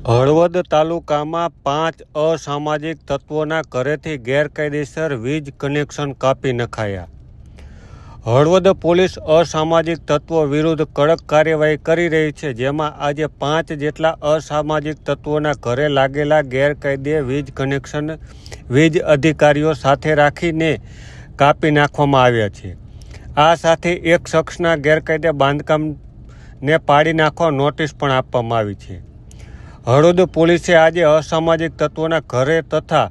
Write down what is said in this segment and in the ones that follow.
હળવદ તાલુકામાં 5 અસામાજિક તત્વોના ઘરેથી ગેરકાયદેસર વીજ કનેક્શન કાપી નખાયા. હળવદ પોલીસ અસામાજિક તત્વો વિરુદ્ધ કડક કાર્યવાહી કરી રહી છે, જેમાં આજે 5 જેટલા અસામાજિક તત્વોના ઘરે લાગેલા ગેરકાયદે વીજ કનેક્શન વીજ અધિકારીઓ સાથે રાખીને કાપી નાખવામાં આવ્યા છે. આ સાથે એક શખ્સના ગેરકાયદે બાંધકામને પાડી નાખવા નોટિસ પણ આપવામાં આવી છે. હળવદ પોલીસે આજે અસામાજિક તત્વોના ઘરે તથા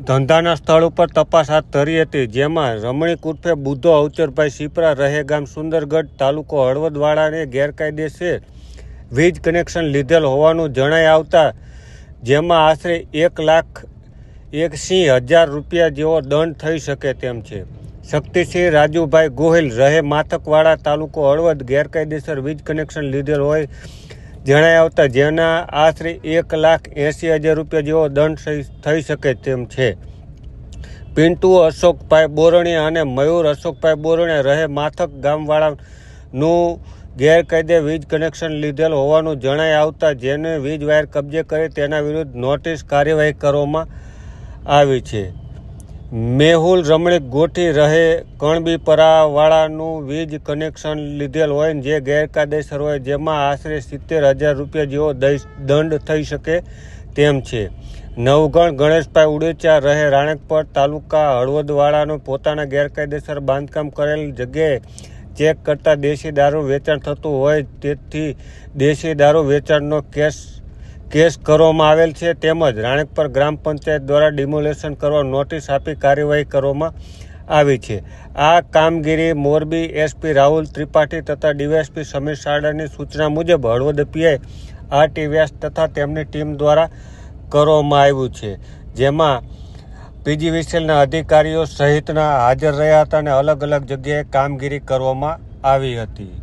ધંધાના સ્થળ ઉપર તપાસ હાથ ધરી હતી, જેમાં રમણીક ઉર્ફે બુદ્ધો અવચરભાઈ સિપરા રહે ગામ સુંદરગઢ તાલુકો હળવદવાળાને ગેરકાયદેસર વીજ કનેક્શન લીધેલ હોવાનું જણાઈ આવતા જેમાં આશરે 1,80,000 રૂપિયા જેવો દંડ થઈ શકે તેમ છે. શક્તિસિંહ રાજુભાઈ ગોહિલ રહે માથકવાડા તાલુકો હળવદ ગેરકાયદેસર વીજ કનેક્શન લીધેલ હોય જણાઈ આવતા જેના આશરે 1,80,000 રૂપિયા જેવો દંડ થઈ શકે તેમ છે. પિન્ટુ અશોકભાઈ બોરણીયા અને મયુર અશોકભાઈ બોરણીયા રહે માથક ગામવાળાનું ગેરકાયદે વીજ કનેક્શન લીધેલ હોવાનું જણાઈ આવતા જેને વીજ વાયર કબજે કરી તેના વિરુદ્ધ નોટિસ કાર્યવાહી કરવામાં આવી છે. મેહુલ રમણીક ગોઠી રહે કણબીપરાવાળાનું વીજ કનેક્શન લીધેલ હોય જે ગેરકાયદેસર હોય જેમાં આશરે 70,000 રૂપિયા જેવો દંડ થઈ શકે તેમ છે. નવગણ ગણેશભાઈ ઉડેચા રહે રાણકપર તાલુકા હળવદવાળાનું પોતાના ગેરકાયદેસર બાંધકામ કરેલ જગ્યાએ ચેક કરતા દેશી દારૂ વેચાણ થતું હોય તેથી દેશી દારૂ વેચાણનો કેસ કરવામાં આવેલ છે, તેમજ રાણકપર ગ્રામ પંચાયત દ્વારા ડિમોલેશન કરવા નોટિસ આપી કાર્યવાહી કરવામાં આવી છે. આ કામગીરી મોરબી એસપી રાહુલ ત્રિપાઠી તથા ડીવાયએસપી સમીર સાડાની સૂચના મુજબ હળવદ પીઆઈ આર.ટી. વ્યાસ તથા તેમની ટીમ દ્વારા કરવામાં આવ્યું છે, જેમાં પીજીવીસીએલના અધિકારીઓ સહિતના હાજર રહ્યા હતા અને અલગ અલગ જગ્યાએ કામગીરી કરવામાં આવી હતી.